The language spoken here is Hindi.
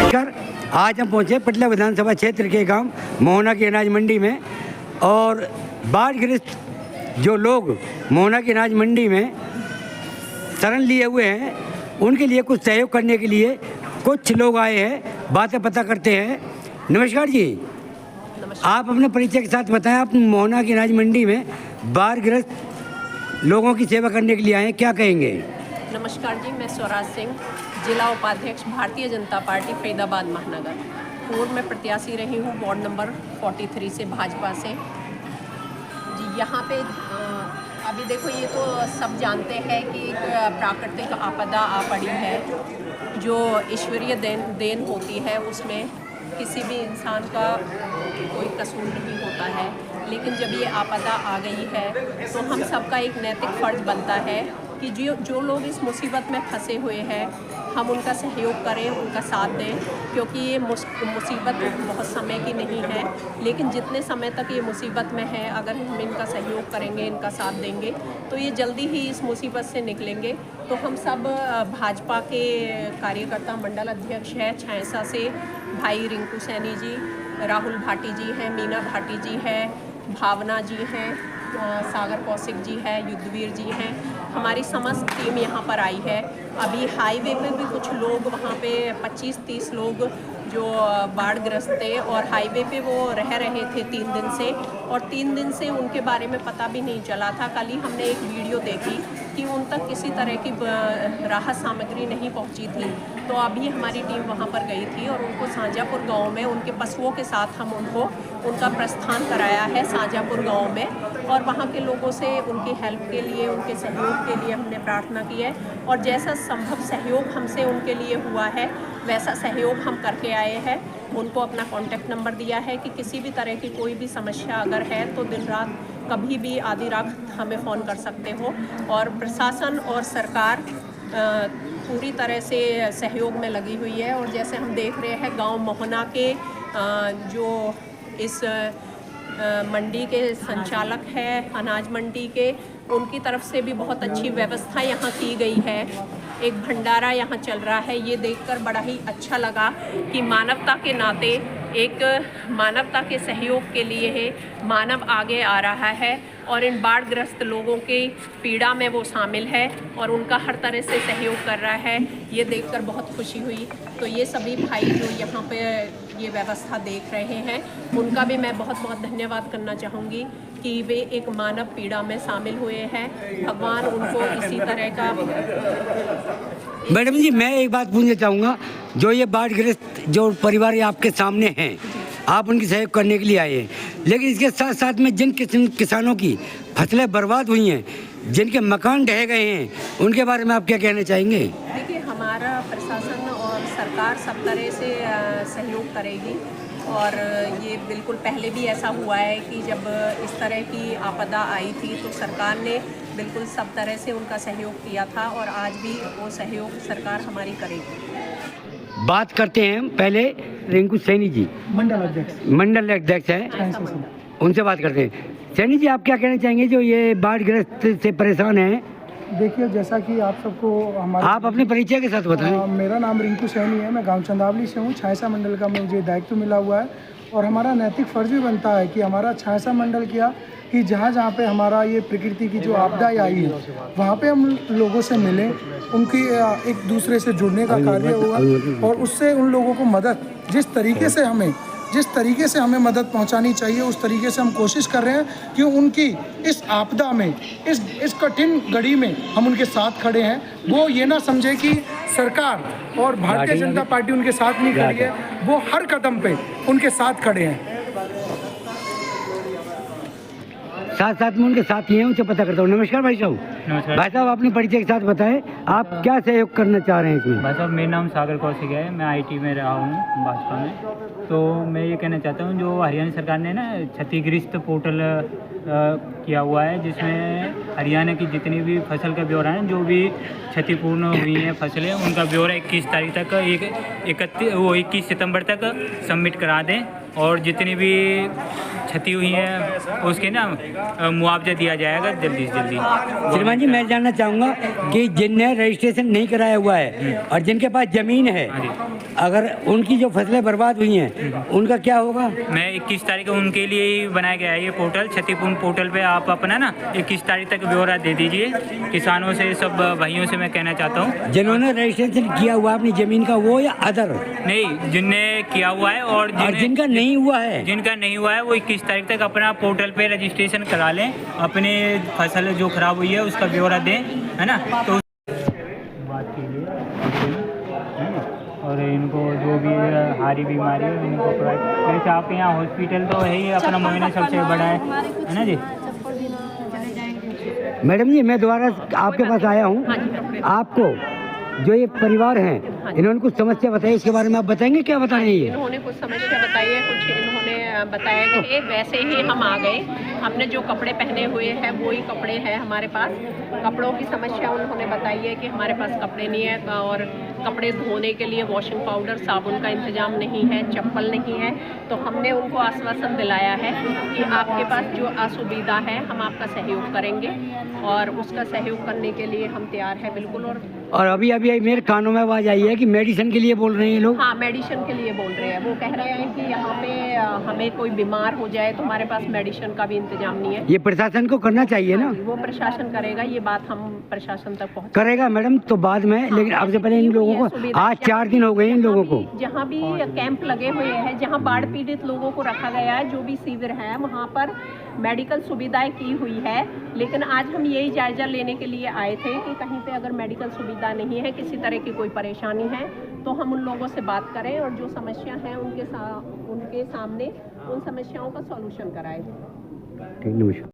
नमस्कार। आज हम पहुंचे पटला विधानसभा क्षेत्र के गांव मोहना की अनाज मंडी में और बाढ़ग्रस्त जो लोग मोहना की अनाज मंडी में शरण लिए हुए हैं उनके लिए कुछ सहयोग करने के लिए कुछ लोग आए हैं। बातें पता करते हैं। नमस्कार जी। नमस्कार। आप अपने परिचय के साथ बताएं। आप मोहना की अनाज मंडी में बाढ़ग्रस्त लोगों की सेवा करने के लिए आए हैं, क्या कहेंगे? नमस्कार जी, मैं स्वराज सिंह, जिला उपाध्यक्ष भारतीय जनता पार्टी फरीदाबाद महानगर। पूर्व में प्रत्याशी रही हूँ वार्ड नंबर 43 से भाजपा से जी। यहाँ पे अभी देखो, ये तो सब जानते हैं कि एक प्राकृतिक आपदा आ पड़ी है। जो ईश्वरीय देन होती है उसमें किसी भी इंसान का कोई कसूर नहीं होता है, लेकिन जब ये आपदा आ गई है तो हम सबका एक नैतिक फ़र्ज बनता है कि जो लोग इस मुसीबत में फंसे हुए हैं हम उनका सहयोग करें, उनका साथ दें, क्योंकि ये मुसीबत बहुत समय की नहीं है, लेकिन जितने समय तक ये मुसीबत में है अगर हम इनका सहयोग करेंगे, इनका साथ देंगे तो ये जल्दी ही इस मुसीबत से निकलेंगे। तो हम सब भाजपा के कार्यकर्ता मंडल अध्यक्ष हैं छैसा से भाई रिंकू सैनी जी, राहुल भाटी जी हैं, मीना भाटी जी हैं, भावना जी हैं, सागर कौशिक जी है, युद्धवीर जी हैं। हमारी समस्त टीम यहाँ पर आई है। अभी हाईवे पे भी कुछ लोग वहाँ पे 25-30 लोग जो बाढ़ग्रस्त थे और हाईवे पे वो रह रहे थे 3 दिन से, और 3 दिन से उनके बारे में पता भी नहीं चला था। कल ही हमने एक वीडियो देखी कि उन तक किसी तरह की राहत सामग्री नहीं पहुंची थी। तो अभी हमारी टीम वहां पर गई थी और उनको साजापुर गांव में उनके पशुओं के साथ हम उनका प्रस्थान कराया है साजापुर गांव में, और वहां के लोगों से उनकी हेल्प के लिए, उनके सहयोग के लिए हमने प्रार्थना की है, और जैसा संभव सहयोग हमसे उनके लिए हुआ है वैसा सहयोग हम करके आए हैं। उनको अपना कॉन्टैक्ट नंबर दिया है कि किसी भी तरह की कोई भी समस्या अगर है तो दिन रात कभी भी आधी रात हमें फ़ोन कर सकते हो। और प्रशासन और सरकार पूरी तरह से सहयोग में लगी हुई है। और जैसे हम देख रहे हैं गांव मोहना के जो इस मंडी के संचालक हैं, अनाज मंडी के, उनकी तरफ से भी बहुत अच्छी व्यवस्था यहाँ की गई है। एक भंडारा यहाँ चल रहा है, ये देखकर बड़ा ही अच्छा लगा कि मानवता के नाते, एक मानवता के सहयोग के लिए मानव आगे आ रहा है और इन बाढ़ग्रस्त लोगों की पीड़ा में वो शामिल है और उनका हर तरह से सहयोग कर रहा है। ये देखकर बहुत खुशी हुई। तो ये सभी भाई जो यहाँ पे ये व्यवस्था देख रहे हैं उनका भी मैं बहुत बहुत धन्यवाद करना चाहूँगी कि वे एक मानव पीड़ा में शामिल हुए हैं। भगवान उनको इसी तरह का। मैडम जी, मैं एक बात पूछना चाहूँगा, जो ये बाढ़ग्रस्त जो परिवार आपके सामने हैं, आप उनकी सहयोग करने के लिए आए हैं, लेकिन इसके साथ साथ में जिन किसानों की फसलें बर्बाद हुई हैं, जिनके मकान ढह गए हैं, उनके बारे में आप क्या कहना चाहेंगे? देखिए, हमारा प्रशासन और सरकार सब तरह से सहयोग करेगी, और ये बिल्कुल पहले भी ऐसा हुआ है कि जब इस तरह की आपदा आई थी तो सरकार ने बिल्कुल सब तरह से उनका सहयोग किया था, और आज भी वो सहयोग सरकार हमारी करेगी। बात करते हैं पहले रिंकू सैनी जी, मंडल अध्यक्ष हैं, उनसे बात करते हैं। सैनी जी, आप क्या कहना चाहेंगे जो ये बाढ़ग्रस्त से परेशान हैं? देखिए, जैसा कि आप सबको आप अपने परिचय के साथ बताएं। मेरा नाम रिंकू सैनी है, मैं गांव चंदावली से हूँ। छैसा मंडल का मुझे दायित्व मिला हुआ है, और हमारा नैतिक फ़र्ज भी बनता है कि हमारा छैसा मंडल क्या कि जहाँ जहाँ पे हमारा ये प्रकृति की जो आपदा आई है वहाँ पे हम लोगों से मिलें, उनकी एक दूसरे से जुड़ने का कार्य होगा, और उससे उन लोगों को मदद जिस तरीके से हमें मदद पहुंचानी चाहिए उस तरीके से हम कोशिश कर रहे हैं कि उनकी इस आपदा में, इस कठिन घड़ी में हम उनके साथ खड़े हैं। वो ये ना समझे कि सरकार और भारतीय जनता पार्टी उनके साथ नहीं खड़ी है, वो हर कदम पे उनके साथ खड़े हैं। साथ में उनके साथ ही हैं, उनसे पता करता हूँ। नमस्कार भाई साहब। नमस्कार भाई साहब, अपने परिचय के साथ बताएं, आप क्या सहयोग करना चाह रहे हैं इसमें? भाई साहब, मेरा नाम सागर कौशिक है, मैं आईटी में रहा हूँ भाजपा में। तो मैं ये कहना चाहता हूँ, जो हरियाणा सरकार ने ना क्षतिग्रस्त पोर्टल किया हुआ है, जिसमें हरियाणा की जितनी भी फसल का ब्यौरा है, जो भी क्षतिपूर्ण हुई हैं फसलें, उनका ब्यौरा 21 तारीख तक 21 सितंबर तक सबमिट करा दें, और जितनी भी क्षति हुई है उसके ना मुआवजा दिया जाएगा जल्दी से जल्दी। श्रीमान जी, मैं जानना चाहूँगा कि जिनने रजिस्ट्रेशन नहीं कराया हुआ है और जिनके पास ज़मीन है, अगर उनकी जो फसलें बर्बाद हुई हैं उनका क्या होगा? मैं 21 तारीख को उनके लिए ही बनाया गया है ये पोर्टल, क्षतिपूर्ण पोर्टल पे आप अपना ना 21 तारीख तक ब्यौरा दे दीजिए। किसानों से, सब भाइयों से मैं कहना चाहता हूँ, जिन्होंने रजिस्ट्रेशन किया हुआ अपनी ज़मीन का, वो या अदर? नहीं, जिनने किया हुआ है और जिनका नहीं हुआ है, जिनका नहीं हुआ है वो 21 तारीख तक अपना पोर्टल पे रजिस्ट्रेशन करा लें, अपने फसल जो खराब हुई है उसका ब्यौरा दें, है ना। तो बात कीजिए और इनको जो भी हारी बीमारी है इनको वैसे आपके यहाँ हॉस्पिटल तो है ही, अपना मोहना सबसे बड़ा है ना जी। मैडम जी, मैं दोबारा आपके पास आया हूँ। आपको जो ये परिवार हैं, इन्होंने कुछ समस्या बताई, इसके बारे में आप बताएंगे, क्या बता रही है? इन्होंने कुछ समस्या बताई है, कुछ इन्होंने बताया कि वैसे ही हम आ गए, हमने जो कपड़े पहने हुए हैं वही कपड़े हैं हमारे पास। कपड़ों की समस्या उन्होंने बताई है कि हमारे पास कपड़े नहीं है और कपड़े धोने के लिए वॉशिंग पाउडर, साबुन का इंतजाम नहीं है, चप्पल नहीं है। तो हमने उनको आश्वासन दिलाया है कि आपके पास जो असुविधा है हम आपका सहयोग करेंगे और उसका सहयोग करने के लिए हम तैयार हैं बिल्कुल। और अभी मेरे कानों में आवाज़ आई है कि मेडिसिन के लिए बोल रहे हैं लोग। हाँ, मेडिसिन के लिए बोल रहे हैं। वो कह रहे हैं कि यहाँ पे हमें कोई बीमार हो जाए तो हमारे पास मेडिसिन का भी इंतजाम नहीं है। ये प्रशासन को करना चाहिए ना। वो प्रशासन करेगा, ये बात हम प्रशासन तक पहुँच करेगा मैडम, तो बाद में। लेकिन आपसे पहले इन लोगों को आज 4 दिन हो गए इन लोगों को, जहाँ भी कैंप लगे हुए हैं, जहाँ बाढ़ पीड़ित लोगों को रखा गया है, जो भी शिविर है वहाँ पर मेडिकल सुविधाएं की हुई है। लेकिन आज हम यही जायजा लेने के लिए आए थे कि कहीं पे अगर मेडिकल सुविधा नहीं है, किसी तरह की कोई परेशानी है, तो हम उन लोगों से बात करें और जो समस्या है उनके सामने उन समस्याओं का सॉल्यूशन कराएं। ठीक, नमस्कार।